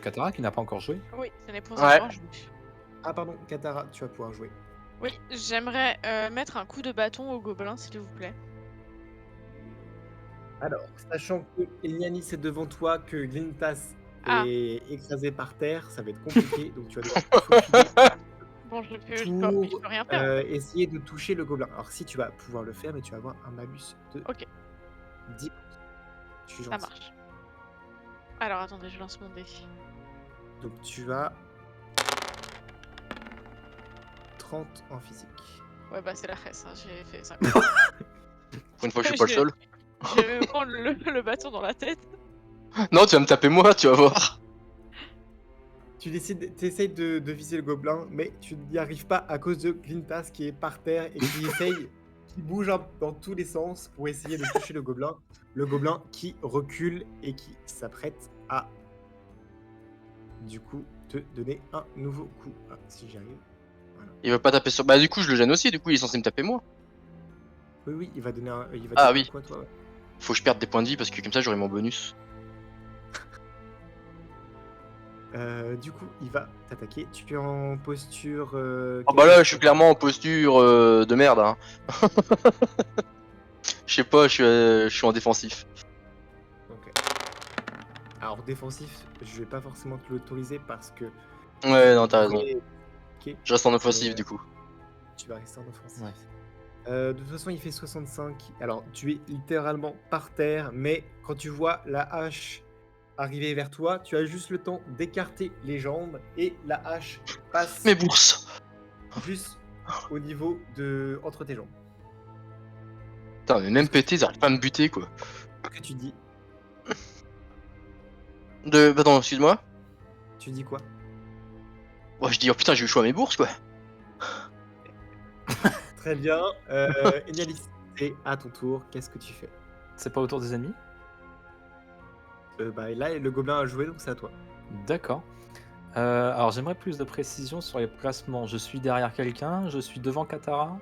Katara qui n'a pas encore joué. Oui, ce n'est pour Ouais. ça. Ah pardon, Katara, tu vas pouvoir jouer. Oui, j'aimerais mettre un coup de bâton au gobelin, s'il vous plaît. Alors, sachant que Elianis est devant toi, que Glintas Ah. est écrasé par terre, ça va être compliqué. Donc tu vas devoir te faufiler Bon, je peux pour rien faire. essayer de toucher le gobelin. Alors si tu vas pouvoir le faire, mais tu vas avoir un malus de Ok, 10. Je suis ça gentil. marche. Alors, attendez, je lance mon dé. Donc tu as 30 en physique. Ouais, bah c'est la reste, hein, j'ai fait 5. Pour une fois que je suis pas le seul. Je vais me prendre le bâton dans la tête. Non, tu vas me taper moi, tu vas voir. Tu essayes de viser le gobelin, mais tu n'y arrives pas à cause de Glintas qui est par terre et qui bouge dans tous les sens pour essayer de toucher le gobelin. Le gobelin qui recule et qui s'apprête à, du coup, te donner un nouveau coup. Ah, si j'y arrive. Voilà. Il va pas taper sur. Bah, du coup, je le gêne aussi, du coup, il est censé me taper moi. Oui, il va donner un. Il va Ah te donner oui. quoi, toi? Faut que je perde des points de vie parce que comme ça, j'aurai mon bonus. Du coup, il va t'attaquer. Tu es en posture. Ah bah là, je suis clairement en posture de merde. Hein. Je sais pas, je suis en défensif. Ok. Alors, défensif, je vais pas forcément te l'autoriser parce que. Ouais, non, t'as raison. Ok. Je reste en offensif Mais, du coup. Tu vas rester en offensif. Ouais. De toute façon, il fait 65. Alors, tu es littéralement par terre, mais quand tu vois la hache arriver vers toi, tu as juste le temps d'écarter les jambes et la hache passe Mes bourses. juste au niveau de entre tes jambes. Putain, mais même pété, ils arrivent pas à me buter quoi. Qu'est-ce que tu dis? Attends, excuse-moi. Tu dis quoi? Ouais, je dis, oh putain, j'ai eu le choix à mes bourses quoi. Très bien. Enialis, c'est à ton tour. Qu'est-ce que tu fais? C'est pas autour des ennemis? Bah, là, le gobelin a joué, donc c'est à toi. D'accord. Alors j'aimerais plus de précision sur les placements. Je suis derrière quelqu'un, je suis devant Katara.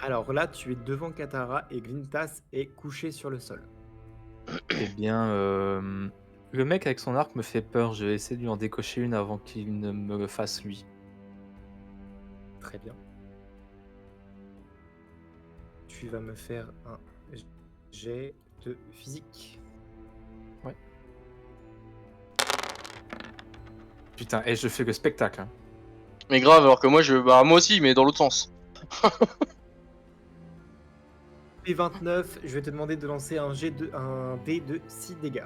Alors là, tu es devant Katara et Glintas est couché sur le sol. Eh bien, le mec avec son arc me fait peur. Je vais essayer de lui en décocher une avant qu'il ne me le fasse lui. Très bien. Tu vas me faire un jet de physique. Ouais. Putain, et je fais le spectacle. Hein. Mais grave, alors que moi moi aussi, mais dans l'autre sens. Et 29, je vais te demander de lancer un dé de 6 dégâts.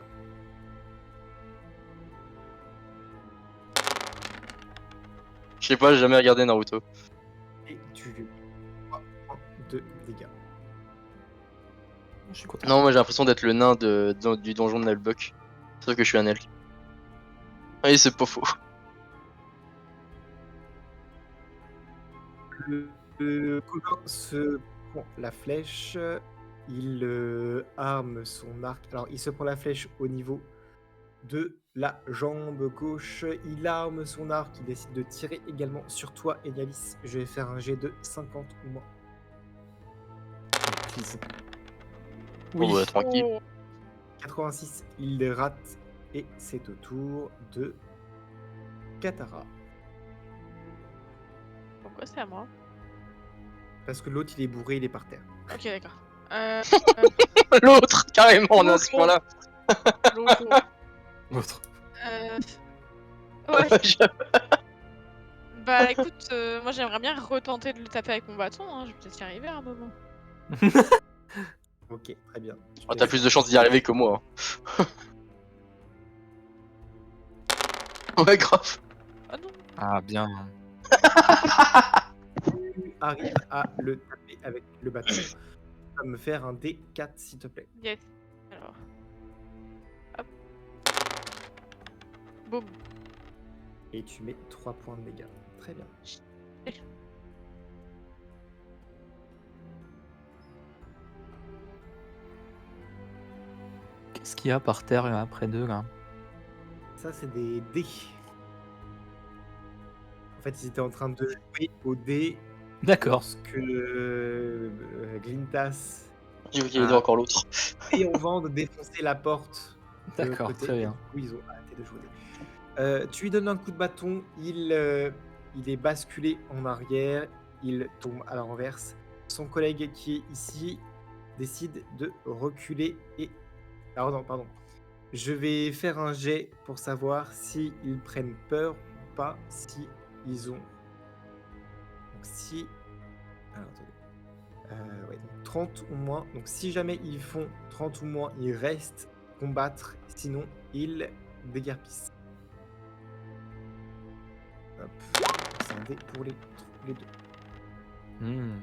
Je sais pas, j'ai jamais regardé Naruto. Et tu lui 3 points de dégâts. Je suis content. Non, moi j'ai l'impression d'être le nain du donjon de Nalbuck. Sauf que je suis un elfe. Oui, c'est pas faux. Le gobelin se prend la flèche, il arme son arc. Alors, il se prend la flèche au niveau de la jambe gauche, il arme son arc, il décide de tirer également sur toi, Elialis. Je vais faire un jet de 50 ou moins. Please. Bon, bah, tranquille. Oh. 86, il rate, et c'est au tour de Katara. Pourquoi c'est à moi? Parce que l'autre, il est bourré, il est par terre. Ok, d'accord. L'autre, carrément, on a ce point-là. L'autre. Ouais. Bah écoute, moi j'aimerais bien retenter de le taper avec mon bâton, hein. Je vais peut-être y arriver à un moment. Ok, très bien. Oh, t'as plus de chances d'y arriver que moi. Hein. Ouais, grave. Ah non. Ah bien. Tu arrives à le taper avec le bâton. Tu vas me faire un D4 s'il te plaît. Yes. Alors. Hop. Boum. Et tu mets 3 points de dégâts. Très bien. Qu'est-ce qu'il y a par terre là, près d'eux là? Ça, c'est des dés. En fait, ils étaient en train de jouer aux dés. D'accord. Lorsque Glintas J'ai vu qu'il y avait encore l'autre. et on vend de défoncer la porte. D'accord, côté, très et bien. du coup, ils ont arrêté de jouer aux dés. Tu lui donnes un coup de bâton, il est basculé en arrière, il tombe à la renverse. Son collègue qui est ici décide de reculer et... Ah non, pardon. Je vais faire un jet pour savoir s'ils prennent peur ou pas, si ils ont... Donc si... Alors, attendez. Ouais, donc 30 ou moins. Donc si jamais ils font 30 ou moins, ils restent combattre. Sinon, ils déguerpissent. Hop. C'est un dé pour les deux. Hmm.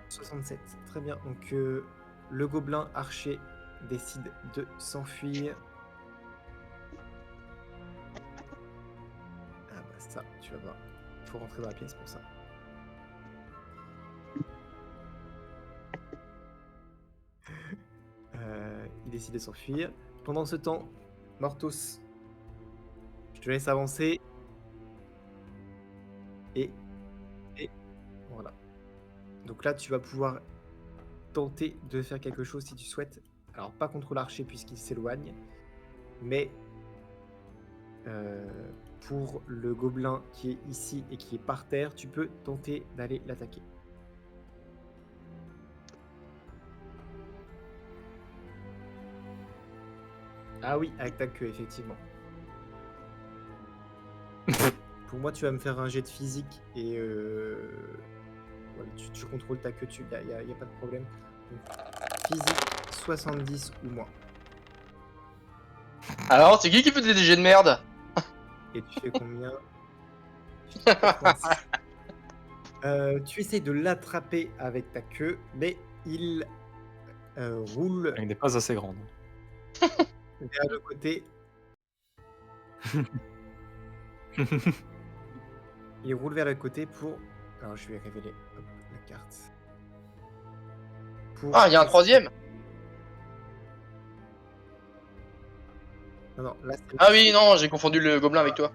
67. Très bien. Donc le gobelin archer décide de s'enfuir. Ah bah ça, tu vas voir. Il faut rentrer dans la pièce pour ça. Il décide de s'enfuir. Pendant ce temps, Mortos, je te laisse avancer. Et voilà. Donc là, tu vas pouvoir tenter de faire quelque chose si tu souhaites. Alors, pas contre l'archer puisqu'il s'éloigne, mais pour le gobelin qui est ici et qui est par terre, tu peux tenter d'aller l'attaquer. Ah oui, avec ta queue, effectivement. Pour moi, tu vas me faire un jet de physique et voilà, tu contrôles ta queue, il n'y a pas de problème. Donc, physique 70 ou moins. Alors, c'est qui fait des jets de merde? Et tu fais combien? Tu fais 86. Tu essayes de l'attraper avec ta queue, mais il roule Elle n'est pas assez grande. vers le côté. Il roule vers le côté pour... Alors, je vais révéler hop, la carte. Pour... Ah, il y a un troisième? Non, là, c'est... Ah oui, non, j'ai confondu le gobelin avec toi.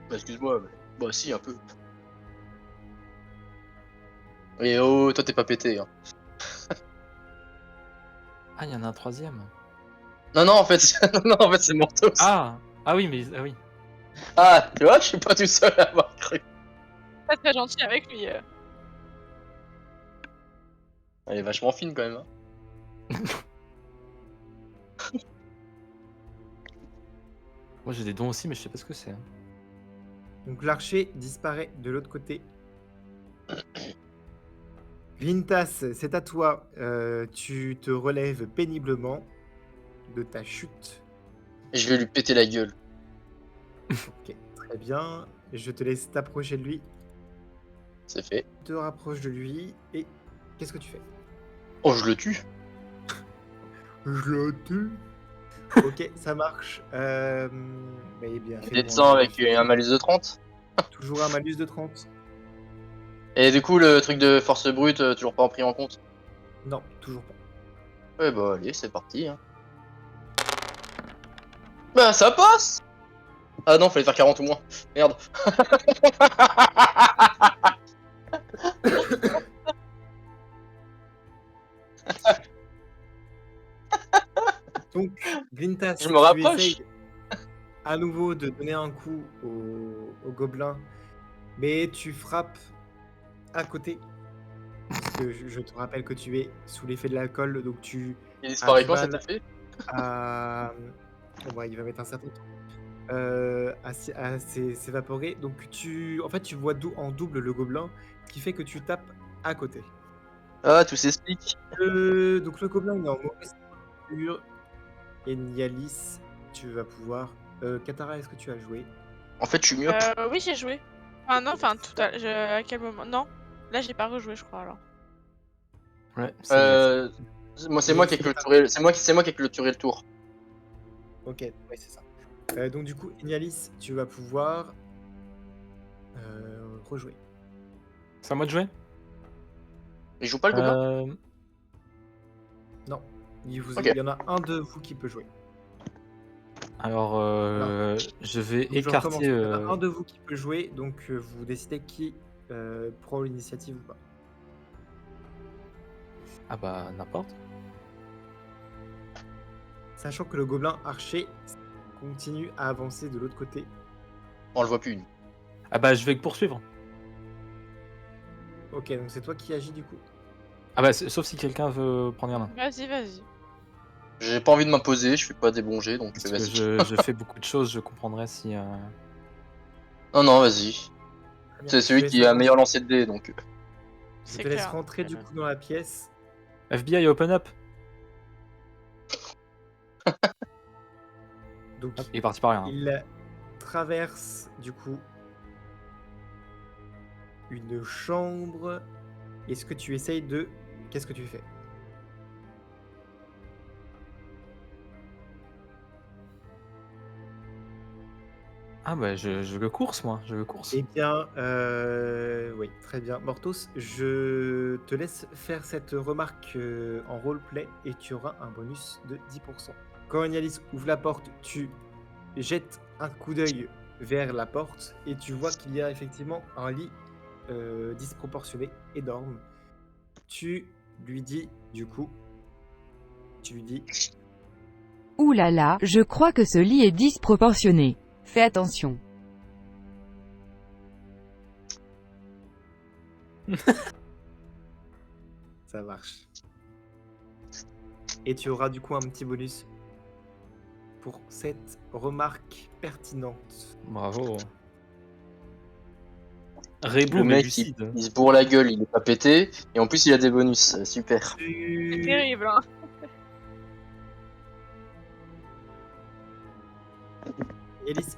Bah, excuse-moi, mais... Bah si, un peu. Et oh, toi t'es pas pété. Hein. Ah, il y en a un troisième. Non, non, en fait, non, en fait c'est Mortos. Ah oui, mais ah oui. Ah, tu vois, je suis pas tout seul à avoir cru. Pas très gentil avec lui. Elle est vachement fine quand même. Hein. Moi j'ai des dons aussi, mais je sais pas ce que c'est. Hein. Donc, l'archer disparaît de l'autre côté. Vintas, c'est à toi. Tu te relèves péniblement de ta chute. Je vais lui péter la gueule. Ok, très bien. Je te laisse t'approcher de lui. C'est fait. Tu te rapproches de lui et qu'est-ce que tu fais? Oh, je le tue. Je le tue. Ok, ça marche. Mais bien, Il fais-moi descend un avec un malus de 30. Toujours un malus de 30. Et du coup, le truc de force brute, toujours pas pris en compte. Non, toujours pas. Ouais, bah allez, c'est parti. Hein. Bah ça passe. Ah non, fallait faire 40 ou moins. Merde. Donc, Glintas, Je me tu rapproche. essayes à nouveau de donner un coup au gobelin, mais tu frappes à côté. Parce que je te rappelle que tu es sous l'effet de l'alcool, donc tu Il as disparaît du quand cet mal effet? à... Bon, bah, il va mettre un certain temps à s'évaporer. Donc, en fait, tu vois en double le gobelin, ce qui fait que tu tapes à côté. Ah, tout s'explique. Donc, le gobelin, il est en mauvaise posture. Et Nialis, tu vas pouvoir... Katara, est-ce que tu as joué? En fait, je suis myope. Oui, j'ai joué. Enfin, non, enfin, tout à... à quel moment? Non, là, j'ai pas rejoué, je crois, alors. Ouais, c'est exact. Moi, c'est moi qui ai clôturé. C'est moi qui ai clôturé le tour. Ok, ouais, c'est ça. Donc, du coup, Nialis, tu vas pouvoir rejouer. C'est à moi de jouer. Il joue pas le gobelin? Non, Ok. il y en a un de vous qui peut jouer. Alors, je vais Donc, je recommence. écarter. Il y en a un de vous qui peut jouer, donc vous décidez qui prend l'initiative ou pas. Ah bah n'importe. Sachant que le gobelin archer continue à avancer de l'autre côté. On le voit plus. Ah bah je vais poursuivre. Ok, donc c'est toi qui agis du coup. Ah bah sauf si quelqu'un veut prendre la main. Vas-y, vas-y. J'ai pas envie de m'imposer, je fais pas des bons jets, donc Parce que vas-y. je fais beaucoup de choses, je comprendrais si... Non, non, vas-y. Très bien. C'est Je celui te qui laisse a rentrer- meilleur lancer de dés, donc. Je C'est te laisse clair. rentrer du coup dans la pièce. FBI, open up. Donc Hop, il est parti par rien. il traverse du coup une chambre. Est-ce que tu essayes de... Qu'est-ce que tu fais? Ah bah je le course moi, je le course. Eh bien, oui, très bien. Mortos, je te laisse faire cette remarque en roleplay et tu auras un bonus de 10%. Quand Agnalis ouvre la porte, tu jettes un coup d'œil vers la porte et tu vois qu'il y a effectivement un lit disproportionné, énorme. Tu lui dis, du coup, tu lui dis, Ouh là là, je crois que ce lit est disproportionné. Fais attention. ça marche. Et tu auras du coup un petit bonus pour cette remarque pertinente. Bravo. Le Reboot mais mec, lucide. il se bourre la gueule, il est pas pété, et en plus il a des bonus, super. C'est terrible, hein. Alice,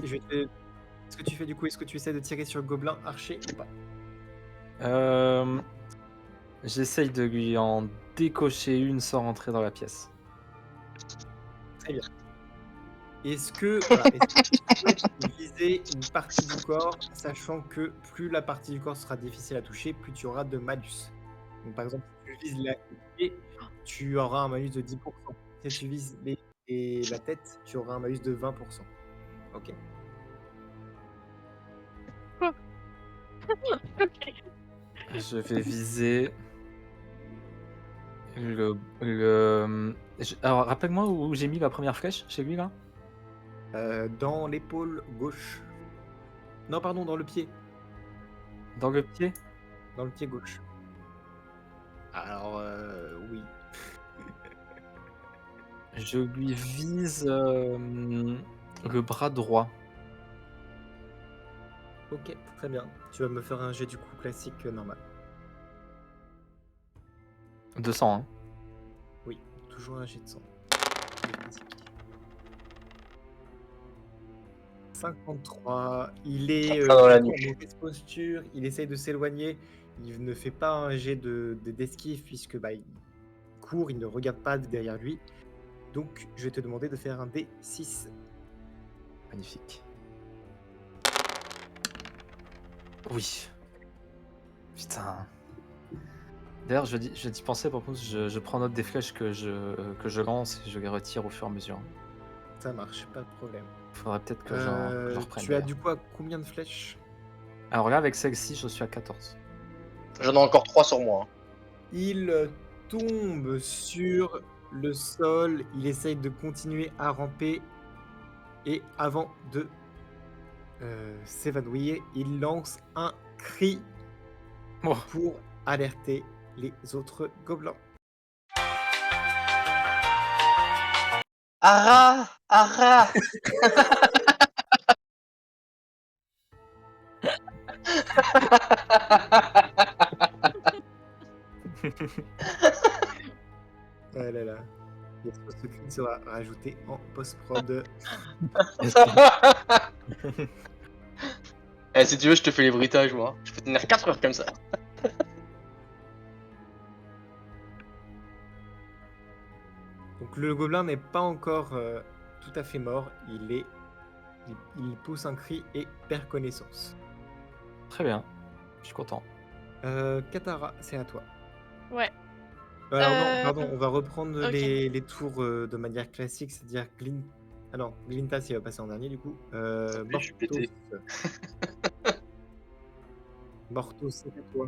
ce que tu fais du coup, est-ce que tu essaies de tirer sur le gobelin archer ou pas? J'essaye de lui en décocher une sans rentrer dans la pièce. Très bien. Est-ce que, voilà, est-ce que tu souhaites viser une partie du corps, sachant que plus la partie du corps sera difficile à toucher, plus tu auras de malus. Donc, par exemple, si tu vises la pied, tu auras un malus de 10%. Si tu vises la tête, tu auras un malus de 20%. Ok. Ok. Je vais viser alors rappelle-moi où j'ai mis la première flèche chez lui là. Dans l'épaule gauche. Non, pardon, dans le pied. Dans le pied. Dans le pied gauche. Alors, oui. Je lui vise le bras droit. Ok, très bien. Tu vas me faire un jet du coup classique normal. 200 hein. Oui, toujours un jet de sang. 53. Il est Dans la en nuque. mauvaise posture. Il essaye de s'éloigner. Il ne fait pas un jet d'esquive puisque bah, il court, il ne regarde pas derrière lui. Donc, je vais te demander de faire un D6. Magnifique. Oui. Putain. D'ailleurs, je d'y penser, par contre, je prends note des flèches que je lance et je les retire au fur et à mesure. Ça marche, pas de problème. Faudrait peut-être que j'en reprenne. Tu as d'ailleurs. du coup à combien de flèches? Alors là, avec celle-ci, je suis à 14. J'en ai encore 3 sur moi. Il tombe sur le sol. Il essaye de continuer à ramper. Et avant de s'évanouir, il lance un cri Oh. pour alerter les autres gobelins. Ara! Ara! Ah là là. Et ce cri sera rajouté en post-prod. Eh, si tu veux, je te fais les bruitages, moi. Je peux tenir 4 heures comme ça. Donc le gobelin n'est pas encore tout à fait mort. Il pousse un cri et perd connaissance. Très bien. Je suis content. Katara, c'est à toi. Ouais. Alors non, pardon, on va reprendre ok. les tours de manière classique, c'est-à-dire Ah non, Glintas, il va passer en dernier du coup. Je suis pété. Mortos, c'est à toi.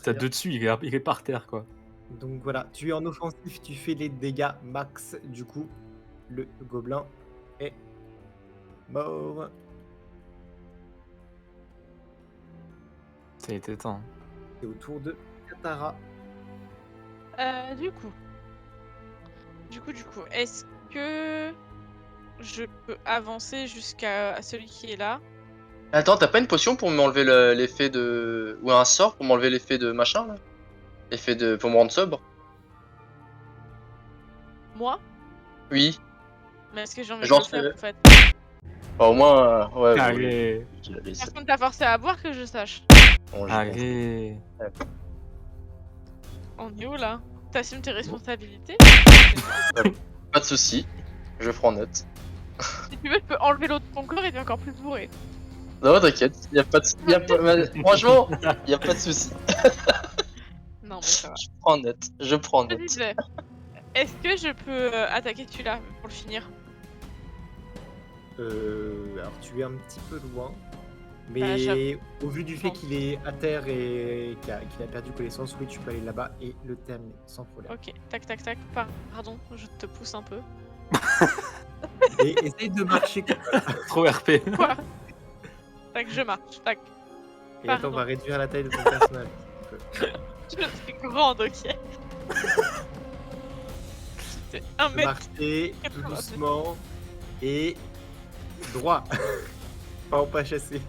T'as deux dessus, il est par terre quoi. Donc voilà, tu es en offensif, tu fais les dégâts max. Du coup, le gobelin est mort. Ça a été temps. C'est au tour de Katara. Du coup, est-ce que je peux avancer jusqu'à celui qui est là? Attends, t'as pas une potion pour m'enlever l'effet de. Ou un sort pour m'enlever l'effet de machin là? L'effet de. Pour me rendre sobre? Moi? Oui. Mais est-ce que j'ai envie de Genre, le faire en fait? au moins. Ouais, bon, Allez, je la laisse. Personne t'a forcé à boire que je sache. Bon, j'ai allez. On est où là? T'assumes tes responsabilités? pas de soucis. Je prends note. Si tu veux, je peux enlever l'autre de ton corps et t'es encore plus bourré. Non, t'inquiète. Y a pas de. Franchement, y a pas de soucis. Non, mais ça va. Je prends note. Je prends Je note. disais, est-ce que je peux attaquer celui-là pour le finir? Alors tu es un petit peu loin, Bah, j'avoue. mais au vu du fait Bon. qu'il est à terre et qu'il a perdu connaissance, oui, tu peux aller là-bas et le terminer sans problème. Ok, tac tac tac, pardon, je te pousse un peu. Et essaye de marcher. Trop RP. Quoi? Tac, je marche, tac. Et attends, on va réduire la taille de ton personnage. un petit peu. Je suis grande, ok. C'est un mètre. Marcher tout doucement et droit. Pas en pas chassé.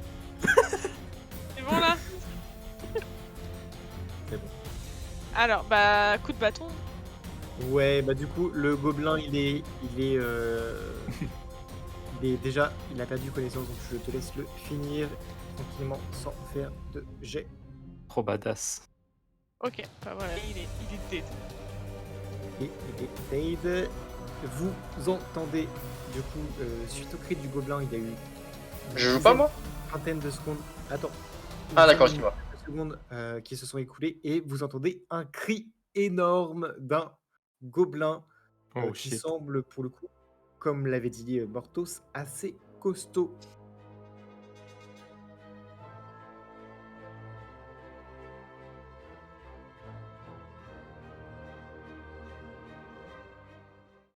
C'est bon là? C'est bon. Alors, bah, coup de bâton. Ouais, bah du coup, le gobelin, il est déjà, il a perdu connaissance, donc je te laisse le finir tranquillement sans faire de jet. Trop badass. Ok, bah voilà, il est dead. Et il est dead. Vous entendez, du coup, suite au cri du gobelin, il y a eu une Je joue pas moi? vingtaine de secondes. Attends. Ah, d'accord, Une excuse-moi. vingtaine de secondes qui se sont écoulées et vous entendez un cri énorme d'un gobelin Oh qui shit. semble, pour le coup, comme l'avait dit Mortos, assez costaud.